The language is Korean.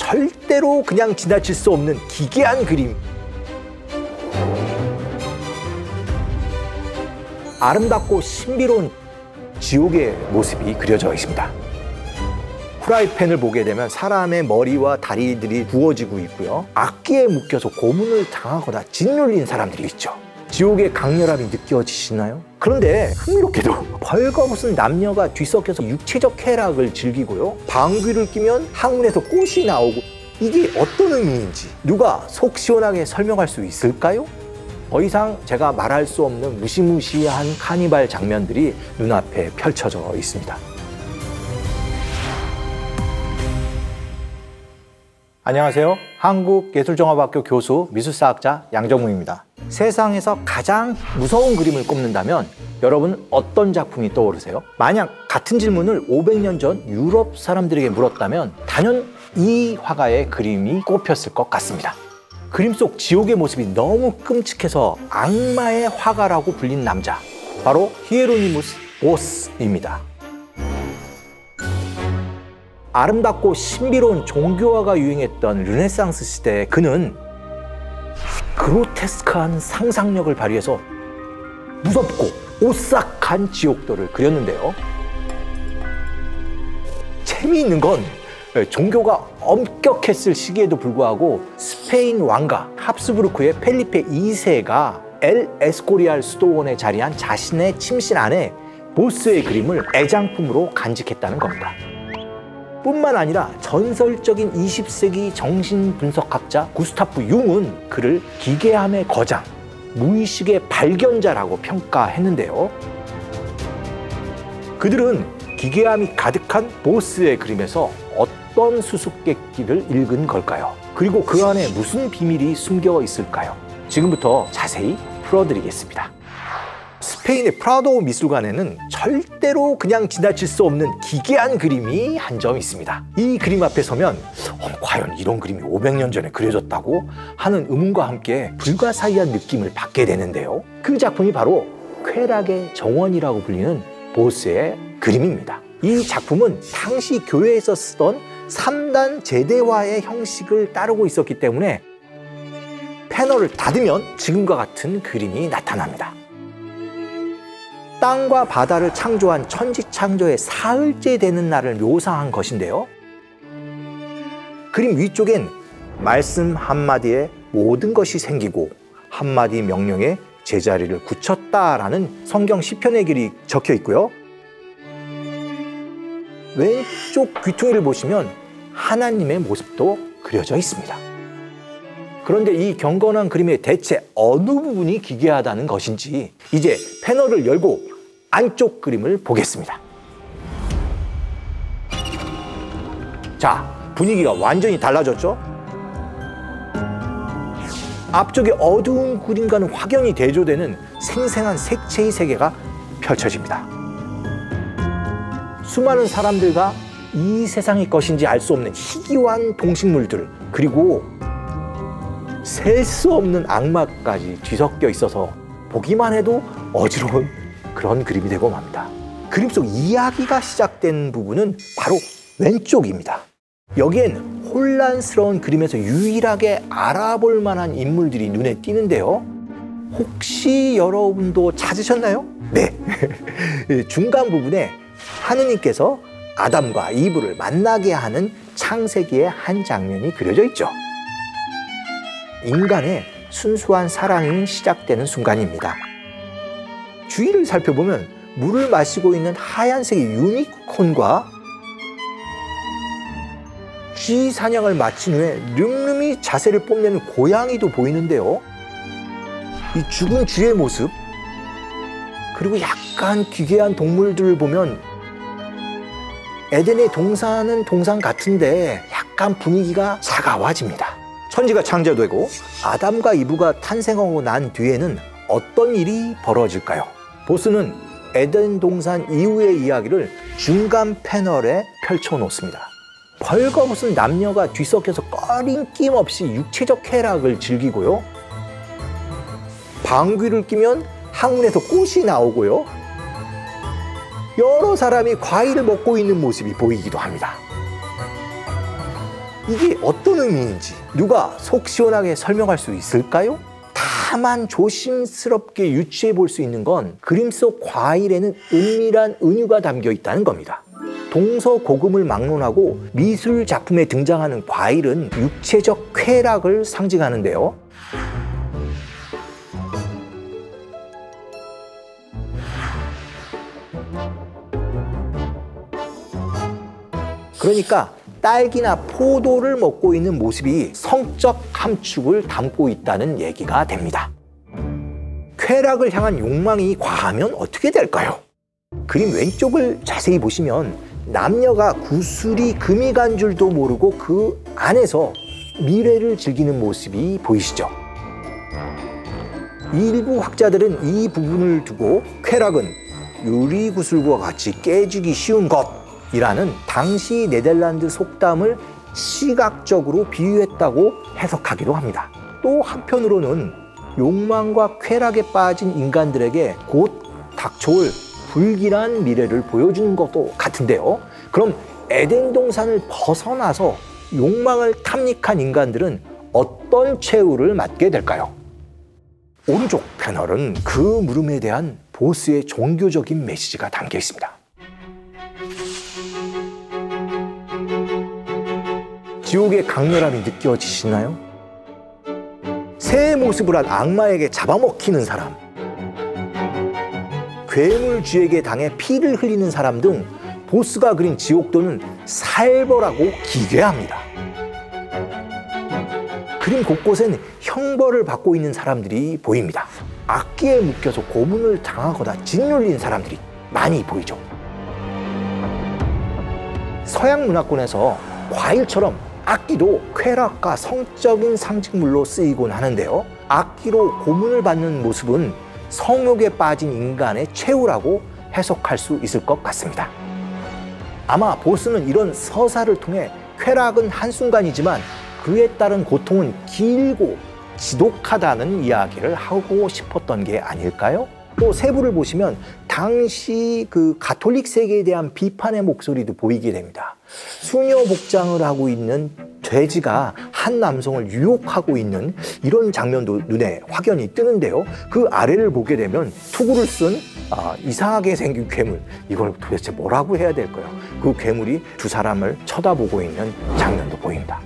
절대로 그냥 지나칠 수 없는 기괴한 그림. 아름답고 신비로운 지옥의 모습이 그려져 있습니다. 프라이팬을 보게 되면 사람의 머리와 다리들이 구워지고 있고요. 악기에 묶여서 고문을 당하거나 짓눌린 사람들이 있죠. 지옥의 강렬함이 느껴지시나요? 그런데 흥미롭게도 벌거벗은 남녀가 뒤섞여서 육체적 쾌락을 즐기고요. 방귀를 뀌면 항문에서 꽃이 나오고, 이게 어떤 의미인지 누가 속 시원하게 설명할 수 있을까요? 더 이상 제가 말할 수 없는 무시무시한 카니발 장면들이 눈앞에 펼쳐져 있습니다. 안녕하세요. 한국예술종합학교 교수 미술사학자 양정무입니다. 세상에서 가장 무서운 그림을 꼽는다면 여러분 어떤 작품이 떠오르세요? 만약 같은 질문을 500년 전 유럽 사람들에게 물었다면 단연 이 화가의 그림이 꼽혔을 것 같습니다. 그림 속 지옥의 모습이 너무 끔찍해서 악마의 화가라고 불린 남자, 바로 히에로니무스 보스입니다. 아름답고 신비로운 종교화가 유행했던 르네상스 시대에 그는 그로테스크한 상상력을 발휘해서 무섭고 오싹한 지옥도를 그렸는데요. 재미있는 건 종교가 엄격했을 시기에도 불구하고 스페인 왕가 합스부르크의 펠리페 2세가 엘 에스코리알 수도원에 자리한 자신의 침실 안에 보스의 그림을 애장품으로 간직했다는 겁니다. 뿐만 아니라 전설적인 20세기 정신분석학자 구스타프 융은 그를 기괴함의 거장, 무의식의 발견자라고 평가했는데요. 그들은 기괴함이 가득한 보스의 그림에서 어떤 수수께끼를 읽은 걸까요? 그리고 그 안에 무슨 비밀이 숨겨 있을까요? 지금부터 자세히 풀어드리겠습니다. 스페인의 프라도 미술관에는 절대로 그냥 지나칠 수 없는 기괴한 그림이 한 점 있습니다. 이 그림 앞에 서면 과연 이런 그림이 500년 전에 그려졌다고 하는 의문과 함께 불가사의한 느낌을 받게 되는데요. 그 작품이 바로 쾌락의 정원이라고 불리는 보스의 그림입니다. 이 작품은 당시 교회에서 쓰던 3단 제대화의 형식을 따르고 있었기 때문에 패널을 닫으면 지금과 같은 그림이 나타납니다. 땅과 바다를 창조한 천지창조의 사흘째 되는 날을 묘사한 것인데요. 그림 위쪽엔 말씀 한마디에 모든 것이 생기고 한마디 명령에 제자리를 굳혔다라는 성경 시편의 글이 적혀 있고요. 왼쪽 귀퉁이를 보시면 하나님의 모습도 그려져 있습니다. 그런데 이 경건한 그림의 대체 어느 부분이 기괴하다는 것인지 이제 패널을 열고 안쪽 그림을 보겠습니다. 자, 분위기가 완전히 달라졌죠? 앞쪽의 어두운 그림과는 확연히 대조되는 생생한 색채의 세계가 펼쳐집니다. 수많은 사람들과 이 세상의 것인지 알 수 없는 희귀한 동식물들, 그리고 셀 수 없는 악마까지 뒤섞여 있어서 보기만 해도 어지러운 그런 그림이 되고 맙니다. 그림 속 이야기가 시작된 부분은 바로 왼쪽입니다. 여기엔 혼란스러운 그림에서 유일하게 알아볼 만한 인물들이 눈에 띄는데요. 혹시 여러분도 찾으셨나요? 네. 중간 부분에 하느님께서 아담과 이브를 만나게 하는 창세기의 한 장면이 그려져 있죠. 인간의 순수한 사랑이 시작되는 순간입니다. 주위를 살펴보면 물을 마시고 있는 하얀색의 유니콘과 쥐 사냥을 마친 후에 늠름히 자세를 뽐내는 고양이도 보이는데요. 이 죽은 쥐의 모습, 그리고 약간 기괴한 동물들을 보면 에덴의 동산은 동산 같은데 약간 분위기가 차가워집니다. 천지가 창조되고 아담과 이브가 탄생하고 난 뒤에는 어떤 일이 벌어질까요? 보스는 에덴 동산 이후의 이야기를 중간 패널에 펼쳐놓습니다. 벌거벗은 남녀가 뒤섞여서 꺼림낌 없이 육체적 쾌락을 즐기고요. 방귀를 뀌면 항문에서 꽃이 나오고요. 여러 사람이 과일을 먹고 있는 모습이 보이기도 합니다. 이게 어떤 의미인지 누가 속 시원하게 설명할 수 있을까요? 다만 조심스럽게 유추해 볼 수 있는 건 그림 속 과일에는 은밀한 은유가 담겨 있다는 겁니다. 동서고금을 막론하고 미술 작품에 등장하는 과일은 육체적 쾌락을 상징하는데요. 그러니까 딸기나 포도를 먹고 있는 모습이 성적 함축을 담고 있다는 얘기가 됩니다. 쾌락을 향한 욕망이 과하면 어떻게 될까요? 그림 왼쪽을 자세히 보시면 남녀가 구슬이 금이 간 줄도 모르고 그 안에서 미래를 즐기는 모습이 보이시죠? 일부 학자들은 이 부분을 두고 쾌락은 유리구슬과 같이 깨지기 쉬운 것이라는 당시 네덜란드 속담을 시각적으로 비유했다고 해석하기도 합니다. 또 한편으로는 욕망과 쾌락에 빠진 인간들에게 곧 닥쳐올 불길한 미래를 보여주는 것도 같은데요. 그럼 에덴 동산을 벗어나서 욕망을 탐닉한 인간들은 어떤 최후를 맞게 될까요? 오른쪽 패널은 그 물음에 대한 보스의 종교적인 메시지가 담겨 있습니다. 지옥의 강렬함이 느껴지시나요? 새의 모습을 한 악마에게 잡아먹히는 사람, 괴물쥐에게 당해 피를 흘리는 사람 등 보스가 그린 지옥도는 살벌하고 기괴합니다. 그림 곳곳엔 형벌을 받고 있는 사람들이 보입니다. 악기에 묶여서 고문을 당하거나 짓눌린 사람들이 많이 보이죠. 서양 문화권에서 과일처럼 악기도 쾌락과 성적인 상징물로 쓰이곤 하는데요. 악기로 고문을 받는 모습은 성욕에 빠진 인간의 최후라고 해석할 수 있을 것 같습니다. 아마 보스는 이런 서사를 통해 쾌락은 한순간이지만 그에 따른 고통은 길고 지독하다는 이야기를 하고 싶었던 게 아닐까요? 또 세부를 보시면 당시 그 가톨릭 세계에 대한 비판의 목소리도 보이게 됩니다. 수녀 복장을 하고 있는 돼지가 한 남성을 유혹하고 있는 이런 장면도 눈에 확연히 뜨는데요. 그 아래를 보게 되면 투구를 쓴 이상하게 생긴 괴물, 이걸 도대체 뭐라고 해야 될까요? 그 괴물이 두 사람을 쳐다보고 있는 장면도 보입니다.